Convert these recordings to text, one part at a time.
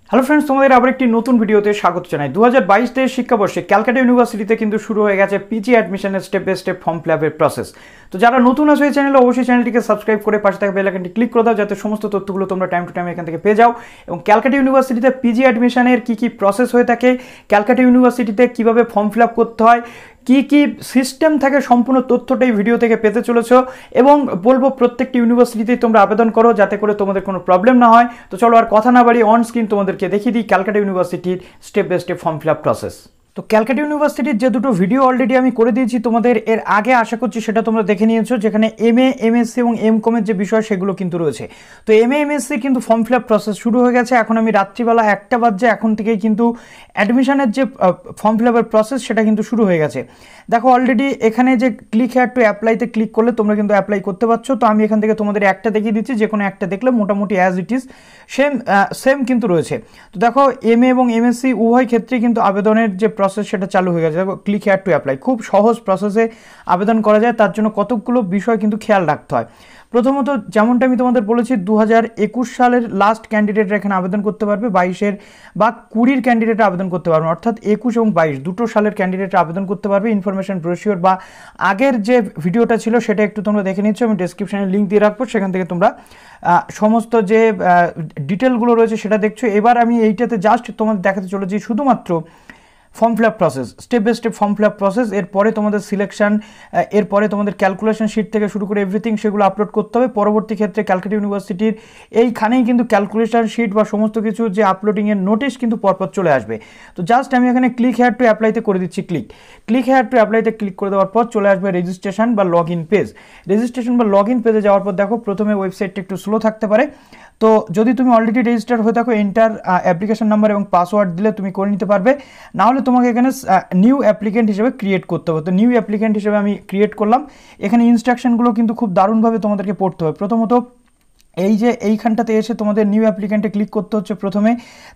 Hello friends, তোমাদের আবার একটি নতুন ভিডিওতে স্বাগত জানাই। 2022 শিক্ষাবর্ষে ক্যালকাটা ইউনিভার্সিটিতে কিন্তু শুরু হয়ে গেছে পিজি অ্যাডমিশনের স্টেপ বাই স্টেপ ফর্ম ফিলআপের প্রসেস। তো যারা নতুন আছে এই চ্যানেলে অবশ্যই চ্যানেলটিকে সাবস্ক্রাইব করে পাশে থাকা বেল আইকনটি ক্লিক করে দাও, যাতে সমস্ত তথ্যগুলো তোমরা টাইম টু টাইম এখান থেকে পেয়ে যাও। এবং ক্যালকাটা ইউনিভার্সিটিতে পিজি অ্যাডমিশনের কী প্রসেস হয়ে থাকে, ক্যালকাটা ইউনিভার্সিটিতে কীভাবে ফর্ম ফিলআপ করতে হয়, কি সিস্টেম থাকে, সম্পূর্ণ তথ্যটা এই ভিডিও থেকে পেতে চলেছ। এবং বলবো প্রত্যেকটি ইউনিভার্সিটিতেই তোমরা আবেদন করো, যাতে করে তোমাদের কোনো প্রবলেম না হয়। তো চলো আর কথা না বাড়িয়ে অন স্ক্রিন তোমাদেরকে দেখিয়ে দিই ক্যালকাটা ইউনিভার্সিটির step by step form fill up process. তো ক্যালকাটা ইউনিভার্সিটির যে দুটো ভিডিও অলরেডি আমি করে দিয়েছি তোমাদের এর আগে, আশা করছি সেটা তোমরা দেখে নিয়েছো, যেখানে MA, M.A এবং M.Com যে বিষয় সেগুলো কিন্তু রয়েছে। তো MA, M.Sc কিন্তু ফর্ম ফিলআপ প্রসেস শুরু হয়ে গেছে। এখন আমি রাত্রিবেলা 1টা বাজছে, এখন থেকেই কিন্তু অ্যাডমিশনের যে ফর্ম ফিলআপের প্রসেস সেটা কিন্তু শুরু হয়ে গেছে। দেখো অলরেডি এখানে যে ক্লিক হেয়ার টু অ্যাপ্লাইতে ক্লিক করলে তোমরা কিন্তু অ্যাপ্লাই করতে পারছো। তো আমি এখান থেকে তোমাদের একটা দেখিয়ে দিচ্ছি, যে কোনো একটা দেখলে মোটামুটি অ্যাজ ইট ইজ সেম কিন্তু রয়েছে। তো দেখো MA এবং M.Sc উভয় ক্ষেত্রে কিন্তু আবেদনের যে প্রসেস সেটা চালু হয়ে গেছে। দেখো ক্লিক হেয়ার টু অ্যাপ্লাই খুব সহজ প্রসেসে আবেদন করা যায়, তার জন্য কতকগুলো বিষয় কিন্তু খেয়াল রাখতে হয়। প্রথমত যেমনটা আমি তোমাদের বলেছি, 2021 সালের লাস্ট ক্যান্ডিডেটরা এখানে আবেদন করতে পারবে, 22-এর বা 20-র ক্যান্ডিডেটরা আবেদন করতে পারবে, অর্থাৎ 21 এবং 22 দুটো সালের ক্যান্ডিডেটরা আবেদন করতে পারবে। ইনফরমেশন ব্রোশিওর বা আগের যে ভিডিওটা ছিল সেটা একটু তোমরা দেখে নিচ্ছ, আমি ডেসক্রিপশনে লিঙ্ক দিয়ে রাখবো, সেখান থেকে তোমরা সমস্ত যে ডিটেলগুলো রয়েছে সেটা দেখছো। এবার আমি এইটাতে জাস্ট তোমাদের দেখাতে চলেছি শুধুমাত্র form fill up process, step by step form fill up process. এরপরে তোমাদের সিলেকশন, এরপরে তোমাদের ক্যালকুলেশন শিট থেকে শুরু করে এভরিথিং সেগুলো আপলোড করতে হবে। পরবর্তী ক্ষেত্রে ক্যালকাটা ইউনিভার্সিটির এইখানেই কিন্তু ক্যালকুলেশন শিট বা সমস্ত কিছু যে আপলোডিংয়ের নোটিশ কিন্তু পরপর চলে আসবে। তো জাস্ট আমি এখানে ক্লিক হেয়ার টু অ্যাপ্লাইতে করে দিচ্ছি ক্লিক হেয়ার টু অ্যাপ্লাইতে ক্লিক করে দেওয়ার পর চলে আসবে রেজিস্ট্রেশন বা লগ ইন পেজ। রেজিস্ট্রেশন বা লগ ইন পেজে যাওয়ার পর দেখো প্রথমে ওয়েবসাইটটা একটু স্লো থাকতে পারে। তো যদি তুমি অলরেডি রেজিস্টার হয়ে থাকো, এন্টার অ্যাপ্লিকেশন নাম্বার এবং পাসওয়ার্ড দিলে তুমি করে নিতে পারবে। না হলে তোমাকে এখানে নিউ অ্যাপ্লিকেন্ট হিসেবে ক্রিয়েট করতে হবে। তো নিউ অ্যাপ্লিকেন্ট হিসেবে আমি ক্রিয়েট করলাম। এখানে ইনস্ট্রাকশনগুলো কিন্তু খুব দারুণভাবে তোমাদেরকে পড়তে হবে। প্রথমত এই যে এইখানটাতে এসে তোমাদের নিউ অ্যাপ্লিকেন্টে ক্লিক করতে হচ্ছে প্রথমে।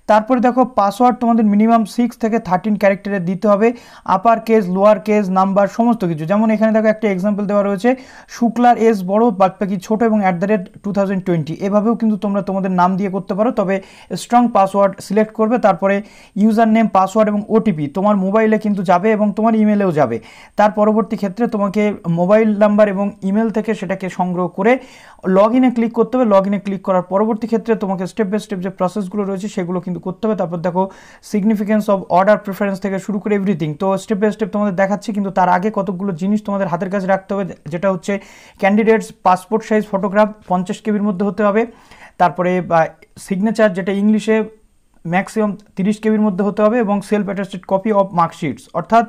তারপরে দেখো পাসওয়ার্ড তোমাদের মিনিমাম 6 থেকে 13 ক্যারেক্টারের দিতে হবে, upper case, lower case, number সমস্ত কিছু। যেমন এখানে দেখো একটা এক্সাম্পল দেওয়া রয়েছে, শুক্লার এস বড়, বাদবাকি ছোট এবং @2020। এভাবেও কিন্তু তোমরা তোমাদের নাম দিয়ে করতে পারো, তবে স্ট্রং পাসওয়ার্ড সিলেক্ট করবে। তারপরে ইউজার নেম, পাসওয়ার্ড এবং ওটিপি তোমার মোবাইলে কিন্তু যাবে এবং তোমার ইমেলেও যাবে। তার পরবর্তী ক্ষেত্রে তোমাকে মোবাইল নাম্বার এবং ইমেল থেকে সেটাকে সংগ্রহ করে লগ ইনে ক্লিক করতে হবে। লগ ইনে ক্লিক করার পরবর্তী ক্ষেত্রে তোমাকে স্টেপ বাই স্টেপ যে প্রসেসগুলো রয়েছে সেগুলো কিন্তু করতে হবে। তারপর দেখো সিগনিফিকেন্স অফ অর্ডার প্রেফারেন্স থেকে শুরু করে এভরিথিং। তো স্টেপ বাই স্টেপ তোমাদের দেখাচ্ছি, কিন্তু তার আগে কতগুলো জিনিস তোমাদের হাতের কাছে রাখতে হবে, যেটা হচ্ছে ক্যান্ডিডেটস পাসপোর্ট সাইজ ফটোগ্রাফ 50 কেবির মধ্যে হতে হবে। তারপরে সিগনেচার, যেটা ইংলিশে ম্যাক্সিমাম 30 কেবির মধ্যে হতে হবে, এবং self attested copy of marksheets, অর্থাৎ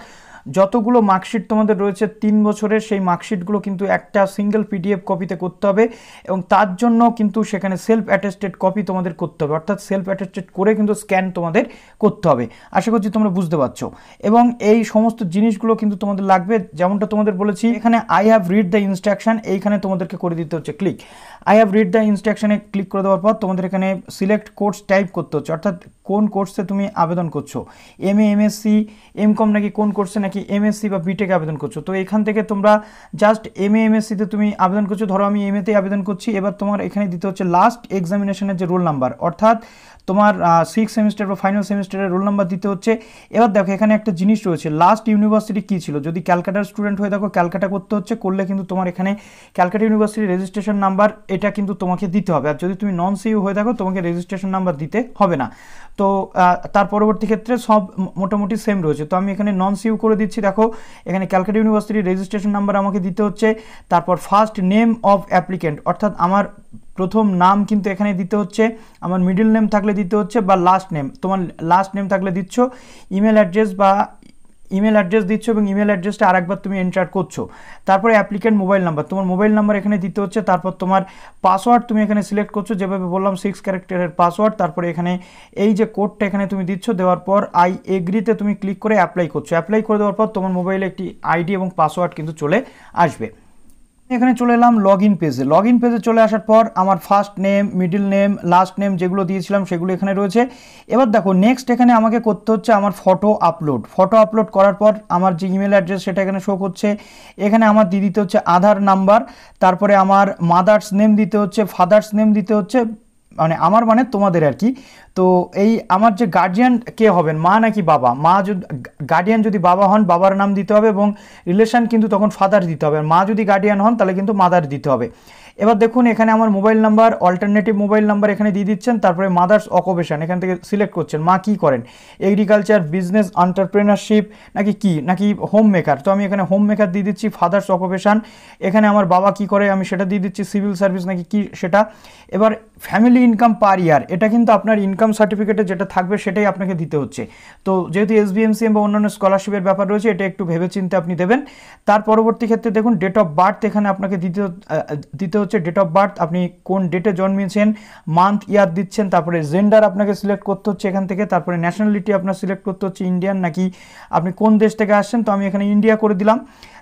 যতগুলো মার্কশিট তোমাদের রয়েছে 3 বছরের, সেই মার্কশিটগুলো কিন্তু একটা সিঙ্গেল PDF কপিতে করতে হবে। এবং তার জন্য কিন্তু সেখানে সেলফ অ্যাটেস্টেড কপি তোমাদের করতে হবে, অর্থাৎ সেলফ অ্যাটেস্টেড করে কিন্তু স্ক্যান তোমাদের করতে হবে। আশা করছি তোমরা বুঝতে পারছো। এবং এই সমস্ত জিনিসগুলো কিন্তু তোমাদের লাগবে, যেমনটা তোমাদের বলেছি এখানে I have read the instruction, এইখানে তোমাদেরকে করে দিতে হচ্ছে click. I have read the ইনস্ট্রাকশনে ক্লিক করে দেওয়ার পর তোমাদের এখানে সিলেক্ট কোর্স টাইপ করতে হচ্ছে, অর্থাৎ কোন কোর্সে তুমি আবেদন করছো, MA, M.Sc, M.Com নাকি কোন কোর্সে, নাকি M.Sc বা B.Tech আবেদন করছো। তো এখান থেকে তোমরা জাস্ট MA, M.Sc-তে তুমি আবেদন করছো, ধরো আমি MA-তে আবেদন করছি। এবার তোমার এখানে দিতে হচ্ছে লাস্ট এক্সামিনেশনের যে রোল নাম্বার, অর্থাৎ তোমার 6 সেমিস্টার বা ফাইনাল সেমিস্টারের রোল নাম্বার দিতে হচ্ছে। এবার দেখো এখানে একটা জিনিস রয়েছে, লাস্ট ইউনিভার্সিটি কী ছিল। যদি ক্যালকাটার স্টুডেন্ট হয়ে থাকো ক্যালকাটা করতে হচ্ছে, করলে কিন্তু তোমার এখানে ক্যালকাটা ইউনিভার্সিটি রেজিস্ট্রেশন নাম্বার এটা কিন্তু তোমাকে দিতে হবে। আর যদি তুমি নন CU হয়ে থাকো তোমাকে রেজিস্ট্রেশন নাম্বার দিতে হবে না। তো তার পরবর্তী ক্ষেত্রে সব মোটামুটি সেম রয়েছে। তো আমি এখানে নন CU করে দিচ্ছি। দেখো এখানে ক্যালকাটা ইউনিভার্সিটির রেজিস্ট্রেশন নাম্বার আমাকে দিতে হচ্ছে। তারপর ফার্স্ট নেম অফ অ্যাপ্লিকেন্ট, অর্থাৎ আমার প্রথম নাম কিন্তু এখানে দিতে হচ্ছে, আমার মিডল নেম থাকলে দিতে হচ্ছে, বা লাস্ট নেম, তোমার লাস্ট নেম থাকলে দিচ্ছ, ইমেল অ্যাড্রেস দিচ্ছ, এবং ইমেল অ্যাড্রেসটা আরেকবার তুমি এন্টার করছো। তারপরে অ্যাপ্লিকেন্ট মোবাইল নাম্বার, তোমার মোবাইল নাম্বার এখানে দিতে হচ্ছে। তারপর তোমার পাসওয়ার্ড তুমি এখানে সিলেক্ট করছো, যেভাবে বললাম 6 ক্যারেক্টারের পাসওয়ার্ড। তারপরে এখানে এই যে কোডটা এখানে তুমি দিচ্ছ, দেওয়ার পর আই এগ্রিতে তুমি ক্লিক করে অ্যাপ্লাই করছো। অ্যাপ্লাই করে দেওয়ার পর তোমার মোবাইলে একটি আইডি এবং পাসওয়ার্ড কিন্তু চলে আসবে। এখানে চলে এলাম লগ ইন পেজে চলে আসার পর আমার first name, middle name, last name যেগুলো দিয়েছিলাম সেগুলো এখানে রয়েছে। এবার দেখো নেক্সট এখানে আমাকে করতে হচ্ছে আমার ফটো আপলোড করার পর আমার যে ইমেল অ্যাড্রেস সেটা এখানে শো করছে। এখানে আমার দিয়ে দিতে হচ্ছে আধার নাম্বার, তারপরে আমার মাদার্স নেম দিতে হচ্ছে, ফাদার্স নেম দিতে হচ্ছে, মানে আমার মানে তোমাদের আর কি। তো এই আমার যে গার্জিয়ান কে হবেন, মা নাকি বাবা, মা যদি গার্ডিয়ান যদি বাবা হন বাবার নাম দিতে হবে এবং রিলেশন কিন্তু তখন ফাদার দিতে হবে, আর মা যদি গার্ডিয়ান হন তাহলে কিন্তু মাদার দিতে হবে। এবার দেখুন এখানে আমার mobile number, alternative mobile number এখানে দিয়ে দিচ্ছেন, তারপরে মাদার্স অকুপেশন এখান থেকে সিলেক্ট করছেন, মা কি করেন, এগ্রিকালচার, বিজনেস, এন্টারপ্রেনারশিপ নাকি হোম মেকার, তো আমি এখানে হোম মেকার দিয়ে দিচ্ছি। ফাদার্স অকুপেশন এখানে আমার বাবা কি করে আমি সেটা দিয়ে দিচ্ছি, সিভিল সার্ভিস নাকি কি সেটা। এবার ফ্যামিলি ইনকাম পার ইয়ার, এটা কিন্তু আপনার ইনকাম সার্টিফিকেটে যেটা থাকবে সেটাই আপনাকে দিতে হচ্ছে। তো যেহেতু SBMCM বা অন্যান্য স্কলারশিপের ব্যাপার রয়েছে, এটা একটু ভেবেচিন্তে আপনি দেবেন। তার পরবর্তী ক্ষেত্রে দেখুন ডেট অফ বার্থ এখানে আপনাকে দিতে হচ্ছে ডেট অফ বার্থ, আপনি কোন ডেটে জন্মিয়েছেন, মান্থ ইয়ার দিচ্ছেন। তারপরে জেন্ডার আপনাকে সিলেক্ট করতে হচ্ছে এখান থেকে। তারপরে ন্যাশনালিটি আপনার সিলেক্ট করতে হচ্ছে ইন্ডিয়ান নাকি আপনি কোন দেশ থেকে আসছেন, তো আমি এখানে ইন্ডিয়া করে দিলাম।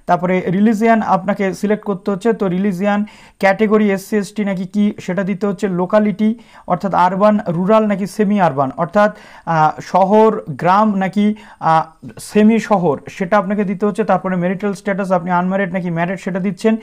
তারপরে রিলিজিয়ান আপনাকে সিলেক্ট করতে হচ্ছে, তো রিলিজিয়ান, ক্যাটেগরি SC ST নাকি কি সেটা দিতে হচ্ছে, লোকালিটি অর্থাৎ আরবান, রুরাল নাকি সেমি আরবান অর্থাৎ শহর গ্রাম নাকি সেমি শহর সেটা আপনাকে দিতে হচ্ছে। তারপরে ম্যারিটাল স্ট্যাটাস আপনি আনম্যারিড নাকি ম্যারিড সেটা দিচ্ছেন।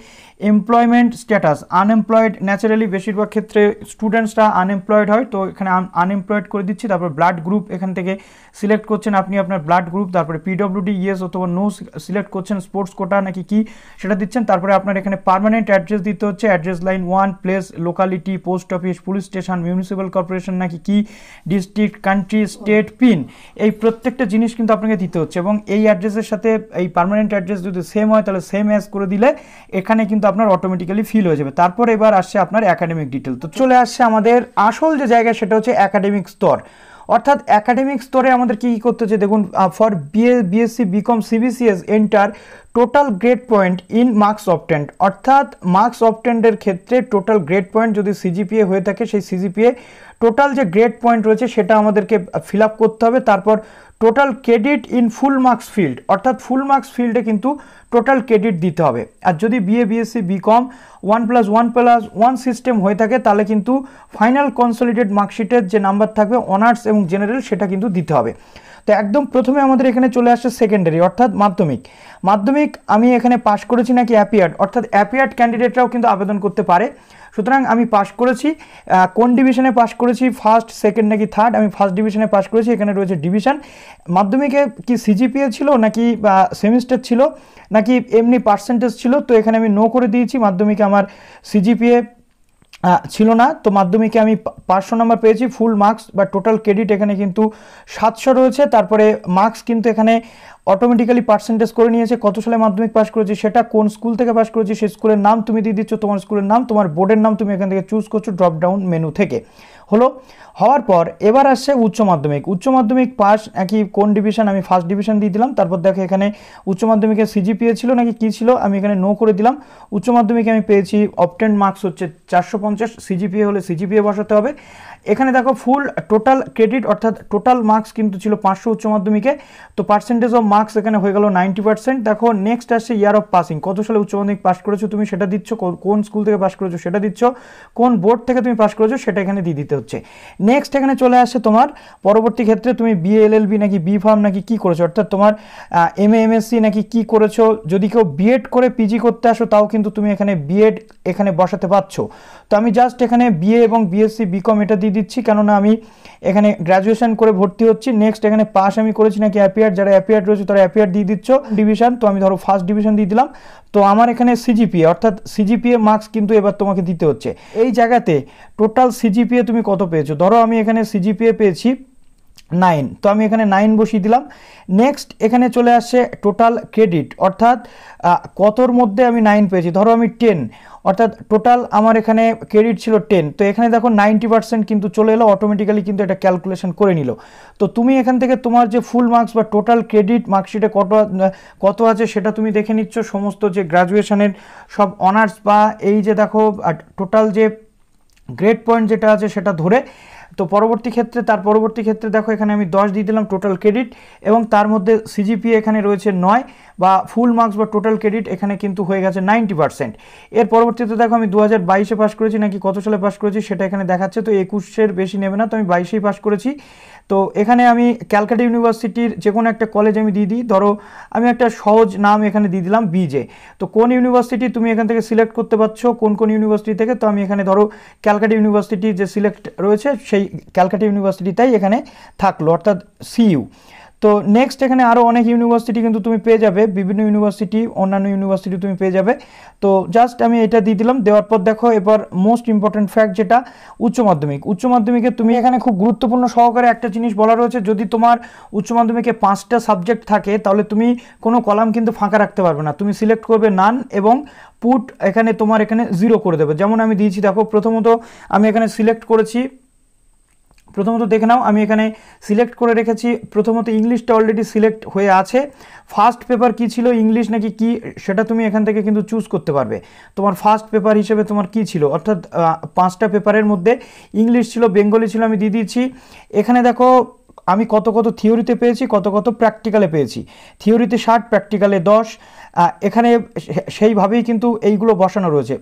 এমপ্লয়মেন্ট স্ট্যাটাস আনএমপ্লয়েড, ন্যাচারালি বেশিরভাগ ক্ষেত্রে স্টুডেন্টসরা আনএমপ্লয়েড হয়, তো এখানে আনএমপ্লয়েড করে দিচ্ছি। তারপর ব্লাড গ্রুপ এখান থেকে সিলেক্ট করছেন আপনি আপনার ব্লাড গ্রুপ। তারপরে PWD ইয়েস অথবা নো সিলেক্ট করছেন, স্পোর্টস কোটা নাকি কি সেটা দিচ্ছেন। তারপরে আপনার এখানে পার্মানেন্ট অ্যাড্রেস দিতে হচ্ছে, address line 1, place, locality, post office, police station, municipal corporation নাকি কি, ডিস্ট্রিক্ট, কান্ট্রি, স্টেট, পিন, এই প্রত্যেকটা জিনিস কিন্তু আপনাকে দিতে হচ্ছে। এবং এই অ্যাড্রেসের সাথে এই পার্মানেন্ট অ্যাড্রেস যদি সেম হয় তাহলে সেম অ্যাজ করে দিলে এখানে কিন্তু আপনার অটোমেটিক্যালি ফিল হয়ে যাবে। তারপর এবার আসছে আপনার একাডেমিক ডিটেল। তো চলে আসছে আমাদের আসল যে জায়গা সেটা হচ্ছে একাডেমিক স্তর, অর্থাৎ একাডেমিক স্তরে আমাদের কী কী করতে হচ্ছে দেখুন। For BSc BCom CBCS enter total grade point in marks obtained, অর্থাৎ মার্কস অবটেন্ডের ক্ষেত্রে টোটাল গ্রেড পয়েন্ট যদি CGPA হয়ে থাকে সেই CGPA টোটাল যে গ্রেড পয়েন্ট রয়েছে সেটা আমাদেরকে ফিল আপ করতে হবে। তারপর total credit in full marks field, অর্থাৎ ফুল মার্কস ফিল্ডে কিন্তু টোটাল ক্রেডিট দিতে হবে। আর যদি BA BSc BCom 1+1+1 সিস্টেম হয়ে থাকে তাহলে কিন্তু ফাইনাল কনসলিডেট মার্কশিটের যে নাম্বার থাকবে অনার্স এবং জেনারেল সেটা কিন্তু দিতে হবে। তো একদম প্রথমে আমাদের এখানে চলে আসছে সেকেন্ডারি অর্থাৎ মাধ্যমিক আমি এখানে পাস করেছি নাকি অ্যাপিয়ার্ড, অর্থাৎ অ্যাপিয়ার্ড ক্যান্ডিডেটরাও কিন্তু আবেদন করতে পারে। সুতরাং আমি পাস করেছি, কোন ডিভিশনে পাস করেছি, ফার্স্ট, সেকেন্ড নাকি থার্ড, আমি ফার্স্ট ডিভিশনে পাস করেছি, এখানে রয়েছে ডিভিশন। মাধ্যমিকে কি CGPA ছিল নাকি সেমিস্টার ছিল নাকি এমনি পার্সেন্টেজ ছিল, তো এখানে আমি নো করে দিয়েছি। মাধ্যমিকে আমার CGPA ছিল না, তো মাধ্যমিকে আমি 500 নাম্বার পেয়েছি। ফুল মার্কস বা টোটাল ক্রেডিট এখানে কিন্তু 700 রয়েছে। তারপরে মার্কস কিন্তু এখানে অটোমেটিক্যালি পার্সেন্টেজ করে নিয়েছে, কত সালে মাধ্যমিক পাস করেছি সেটা, কোন স্কুল থেকে পাস করেছি সেই স্কুলের নাম তুমি দিয়ে দিচ্ছ, তোমার স্কুলের নাম, তোমার বোর্ডের নাম তুমি এখান থেকে চুজ করছো ড্রপ ডাউন মেনু থেকে। হওয়ার পর এবার আসছে উচ্চ মাধ্যমিক পাস নাকি কোন ডিভিশন, আমি ফার্স্ট ডিভিশন দিয়ে দিলাম। তারপর দেখো এখানে উচ্চ মাধ্যমিকে CGPA ছিল নাকি কি ছিল, আমি এখানে নো করে দিলাম। উচ্চ মাধ্যমিকে আমি পেয়েছি অবটেন্ড মার্কস হচ্ছে 450, CGPA হলে CGPA বসাতে হবে। এখানে দেখো ফুল টোটাল ক্রেডিট অর্থাৎ টোটাল মার্কস কিন্তু ছিল 500 উচ্চ মাধ্যমিকে, তো পার্সেন্টেজ অফ মার্কস এখানে হয়ে গেল 90%। দেখো নেক্সট আসছে ইয়ার অফ পাসিং, কত সালে উচ্চ মাধ্যমিক পাস করেছো তুমি সেটা দিচ্ছ, কোন স্কুল থেকে পাস করেছো সেটা দিচ্ছ, কোন বোর্ড থেকে তুমি পাস করেছো সেটা এখানে দিয়ে দিতে হচ্ছে। নেক্সট এখানে চলে আসছে তোমার পরবর্তী ক্ষেত্রে তুমি BA LLB নাকি B.Pharm নাকি কি করেছো, অর্থাৎ তোমার M.A M.Sc নাকি কি করেছো। যদি কেউ B.Ed করে PG করতে আসো তাও কিন্তু তুমি এখানে B.Ed এখানে বসাতে পারছো। তো আমি জাস্ট এখানে BA এবং BSc BCom এটা দিয়ে দিচ্ছি, কেননা আমি এখানে গ্র্যাজুয়েশন করে ভর্তি হচ্ছি। নেক্সট এখানে পাস আমি করেছি নাকি অ্যাপিয়ার্ড, যারা অ্যাপিয়ার্ড রয়েছে তারা অ্যাপিয়ার্ড দিয়ে দিচ্ছ। ডিভিশন তো আমি ধরো ফার্স্ট ডিভিশন দিয়ে দিলাম। তো আমার এখানে CGPA অর্থাৎ CGPA মার্কস কিন্তু এবার তোমাকে দিতে হচ্ছে। এই জায়গাতে টোটাল CGPA তুমি কত পেয়েছো, ধরো আমি এখানে CGPA পেয়েছি 9, তো আমি এখানে 9 বসিয়ে দিলাম। নেক্সট এখানে চলে আসছে টোটাল ক্রেডিট, অর্থাৎ কতর মধ্যে আমি 9 পেয়েছি, ধরো আমি 10, অর্থাৎ টোটাল আমার এখানে ক্রেডিট ছিল 10, তো এখানে দেখো 90% কিন্তু চলে এলো, অটোমেটিক্যালি কিন্তু এটা ক্যালকুলেশন করে নিল। তো তুমি এখান থেকে তোমার যে ফুল মার্কস বা টোটাল ক্রেডিট মার্কশিটে কত আছে সেটা তুমি দেখে নিচ্ছ, সমস্ত যে গ্র্যাজুয়েশনের সব অনার্স বা এই যে দেখো টোটাল যে গ্রেড পয়েন্ট যেটা আছে সেটা ধরে। তো তার পরবর্তী ক্ষেত্রে দেখো এখানে আমি 10 দিয়ে দিলাম টোটাল ক্রেডিট, এবং তার মধ্যে CGPA এখানে রয়েছে 9 বা ফুল মার্কস বা টোটাল ক্রেডিট এখানে কিন্তু হয়ে গেছে 90%। এর পরবর্তীতে দেখো আমি 2022-এ পাস করেছি নাকি কত সালে পাস করেছি সেটা এখানে দেখাচ্ছে, তো 21-এর বেশি নেবে না, তো আমি 22-এই পাস করেছি। তো এখানে আমি ক্যালকাটা ইউনিভার্সিটির যে কোনো একটা কলেজ আমি দিয়ে দিই, ধরো আমি একটা সহজ নাম এখানে দিয়ে দিলাম বিজে। তো কোন ইউনিভার্সিটি তুমি এখান থেকে সিলেক্ট করতে পারছো, কোন কোন ইউনিভার্সিটি থেকে, তো আমি এখানে ধরো ক্যালকাটা ইউনিভার্সিটি যে সিলেক্ট রয়েছে সেই ক্যালকাটা ইউনিভার্সিটিটাই এখানে থাকলো, অর্থাৎ সিইউ। তো নেক্সট এখানে আরও অনেক ইউনিভার্সিটি কিন্তু তুমি পেয়ে যাবে, বিভিন্ন ইউনিভার্সিটি, অন্যান্য ইউনিভার্সিটি তুমি পেয়ে যাবে। তো জাস্ট আমি এটা দিয়ে দিলাম। দেওয়ার পর দেখো এবার মোস্ট ইম্পর্টেন্ট ফ্যাক্ট যেটা উচ্চ মাধ্যমিক। উচ্চ মাধ্যমিকে তুমি এখানে খুব গুরুত্বপূর্ণ সহকারে একটা জিনিস বলা রয়েছে, যদি তোমার উচ্চ মাধ্যমিকে 5টা সাবজেক্ট থাকে তাহলে তুমি কোনো কলাম কিন্তু ফাঁকা রাখতে পারবে না, তুমি সিলেক্ট করবে নান এবং পুট এখানে তোমার এখানে 0 করে দেবে। যেমন আমি দিয়েছি, দেখো প্রথমত আমি এখানে সিলেক্ট করেছি, প্রথমত দেখে নাও আমি এখানে সিলেক্ট করে রেখেছি, প্রথমত ইংলিশটা অলরেডি সিলেক্ট হয়ে আছে। ফার্স্ট পেপার কি ছিল, ইংলিশ নাকি কি, সেটা তুমি এখান থেকে কিন্তু চুজ করতে পারবে। তোমার ফার্স্ট পেপার হিসেবে তোমার কি ছিল, অর্থাৎ 5টা পেপারের মধ্যে ইংলিশ ছিল, বেঙ্গলি ছিল, আমি দিয়ে দিয়েছি। এখানে দেখো আমি কত কত থিওরিতে পেয়েছি, কত কত প্র্যাকটিক্যালে পেয়েছি। থিওরিতে 60, প্র্যাকটিক্যালে 10। এখানে সেইভাবেই কিন্তু এইগুলো বসানো রয়েছে।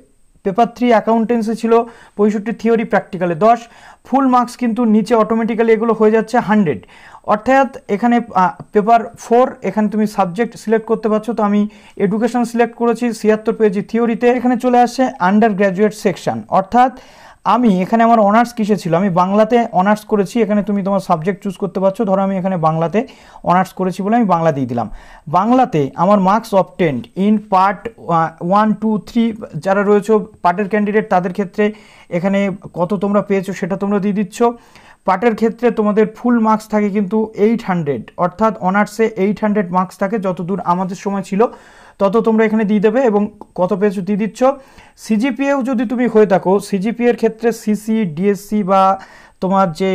পেপার 3 অ্যাকাউন্টেন্সি ছিল 65, থিওরি প্র্যাকটিক্যালে 10। ফুল মার্কস কিন্তু নিচে অটোমেটিক্যালি এগুলো হয়ে যাচ্ছে 100। অর্থাৎ এখানে পেপার 4 এখানে তুমি সাবজেক্ট সিলেক্ট করতে পারছো। তো আমি এডুকেশন সিলেক্ট করেছি, 76 পেয়েছি থিওরিতে। এখানে চলে আসছে আন্ডার গ্র্যাজুয়েট সেকশন, অর্থাৎ আমি এখানে আমার অনার্স কিসে ছিল, আমি বাংলাতে অনার্স করেছি। এখানে তুমি তোমার সাবজেক্ট চুজ করতে পারছো, ধরো আমি এখানে বাংলাতে অনার্স করেছি বলে আমি বাংলা দিয়ে দিলাম। বাংলাতে আমার মার্কস অবটেন্ড ইন পার্ট 1, 2, 3 যারা রয়েছে পার্টের ক্যান্ডিডেট তাদের ক্ষেত্রে এখানে কত তোমরা পেয়েছো সেটা তোমরা দিয়ে দিচ্ছ। পার্টের ক্ষেত্রে তোমাদের ফুল মার্কস থাকে কিন্তু 800, অর্থাৎ অনার্সে 800 মার্কস থাকে, যতদূর আমাদের সময় ছিল তত তোমরা এখানে দিয়ে দেবে এবং কত পেয়েছো দিয়ে দিচ্ছ। সিজিপিএও যদি তুমি হয়ে থাকো, সিজিপিএর ক্ষেত্রে সিসি, ডিএসসি বা তোমার যে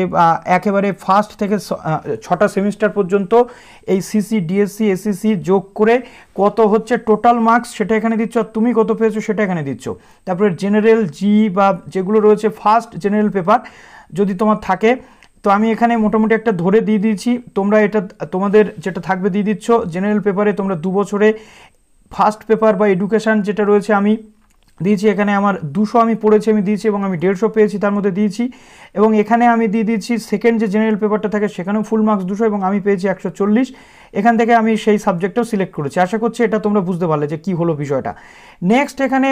একেবারে ফার্স্ট থেকে 6টা সেমিস্টার পর্যন্ত এই সিসি, ডিএসসি, এসএসসি যোগ করে কত হচ্ছে টোটাল মার্কস সেটা এখানে দিচ্ছ, আর তুমি কত পেয়েছো সেটা এখানে দিচ্ছ। তারপরে জেনারেল জি বা যেগুলো রয়েছে ফার্স্ট জেনারেল পেপার যদি তোমার থাকে, তো আমি এখানে মোটামুটি একটা ধরে দিয়ে দিয়েছি, তোমরা এটা তোমাদের যেটা থাকবে দিয়ে দিচ্ছ। জেনারেল পেপারে তোমরা 2 বছরে ফার্স্ট পেপার বা এডুকেশান যেটা রয়েছে আমি দিয়েছি, এখানে আমার 200 আমি পড়েছি আমি দিয়েছি এবং আমি 150 পেয়েছি তার মধ্যে দিয়েছি। এবং এখানে আমি দিয়ে দিয়েছি সেকেন্ড যে জেনারেল পেপারটা থাকে সেখানেও ফুল মার্কস 200 এবং আমি পেয়েছি 140। এখান থেকে আমি সেই সাবজেক্টটাও সিলেক্ট করেছি। আশা করছি এটা তোমরা বুঝতে পারলে যে কী হলো বিষয়টা। নেক্সট এখানে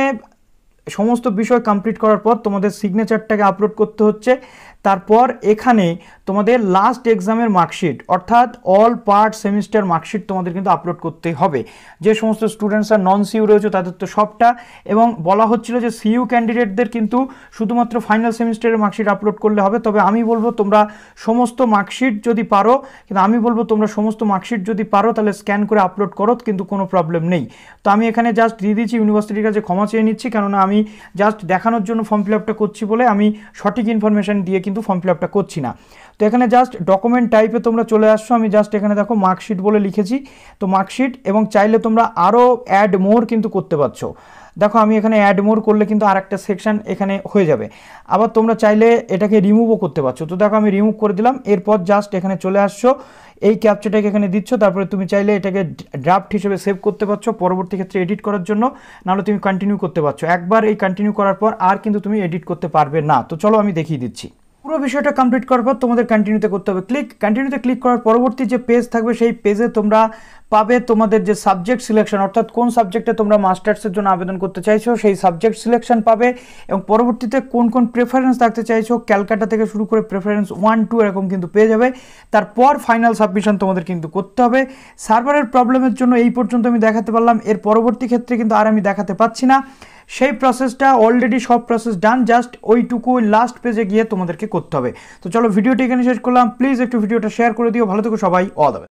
সমস্ত বিষয় কমপ্লিট করার পর তোমাদের সিগনেচারটাকে আপলোড করতে হচ্ছে। তারপর এখানে তোমাদের লাস্ট এক্সামের মার্কশিট, অর্থাৎ অল পার্ট সেমিস্টার মার্কশিট তোমাদের কিন্তু আপলোড করতে হবে। যে সমস্ত স্টুডেন্টসরা নন সিইউ রয়েছে তাদের তো সবটা, এবং বলা হচ্ছিল যে সিইউ ক্যান্ডিডেটদের কিন্তু শুধুমাত্র ফাইনাল সেমিস্টারের মার্কশিট আপলোড করলে হবে। তবে আমি বলবো তোমরা সমস্ত মার্কশিট যদি পারো, কিন্তু আমি বলবো তোমরা সমস্ত মার্কশিট যদি পারো তাহলে স্ক্যান করে আপলোড করো, কিন্তু কোনো প্রবলেম নেই। তো আমি এখানে জাস্ট দিয়ে দিচ্ছি, ইউনিভার্সিটির কাছে ক্ষমা চেয়ে নিচ্ছি, কেননা আমি জাস্ট দেখানোর জন্য ফর্ম ফিল আপটা করছি বলে আমি সঠিক ইনফরমেশান দিয়ে কিন্তু ফর্ম ফিল আপটা করছি না। তো এখানে জাস্ট ডকুমেন্ট টাইপে তোমরা চলে আসছো, আমি জাস্ট এখানে দেখো মার্কশিট বলে লিখেছি, তো মার্কশিট, এবং চাইলে তোমরা আরও অ্যাড মোর কিন্তু করতে পারছো। দেখো আমি এখানে অ্যাড মোর করলে কিন্তু আর একটা সেকশন এখানে হয়ে যাবে। আবার তোমরা চাইলে এটাকে রিমুভও করতে পারছো। তো দেখো আমি রিমুভ করে দিলাম। এরপর জাস্ট এখানে চলে আসছো, এই ক্যাপচাটাকে এখানে দিচ্ছ, তারপরে তুমি চাইলে এটাকে ড্রাফট হিসেবে সেভ করতে পারছো পরবর্তী ক্ষেত্রে এডিট করার জন্য, নাহলে তুমি কন্টিনিউ করতে পারছো। একবার এই কন্টিনিউ করার পর আর কিন্তু তুমি এডিট করতে পারবে না। তো চলো আমি দেখিয়ে দিচ্ছি। পুরো বিষয়টা কমপ্লিট করার পর তোমাদের কন্টিনিউতে করতে হবে ক্লিক। কন্টিনিউতে ক্লিক করার পরবর্তী যে পেজ থাকবে সেই পেজে তোমরা পাবে তোমাদের যে সাবজেক্ট সিলেকশন, অর্থাৎ কোন সাবজেক্টে তোমরা মাস্টার্সের জন্য আবেদন করতে চাইছো সেই সাবজেক্ট সিলেকশন পাবে, এবং পরবর্তীতে কোন কোন প্রেফারেন্স থাকতে চাইছো ক্যালকাটা থেকে শুরু করে প্রেফারেন্স 1, 2 এরকম কিন্তু পেয়ে যাবে। তারপর ফাইনাল সাবমিশন তোমাদের কিন্তু করতে হবে। সার্ভারের প্রবলেমের জন্য এই পর্যন্ত আমি দেখাতে পারলাম, এর পরবর্তী ক্ষেত্রে কিন্তু আর আমি দেখাতে পাচ্ছি না। সেই প্রসেসটা অলরেডি সব প্রসেস ডান, জাস্ট ওইটুকু লাস্ট পেজে গিয়ে তোমাদেরকে করতে হবে। তো চলো ভিডিওটি এখানে শেষ করলাম। প্লিজ একটু ভিডিওটা শেয়ার করে দিও। ভালো থেকো সবাই। All the best.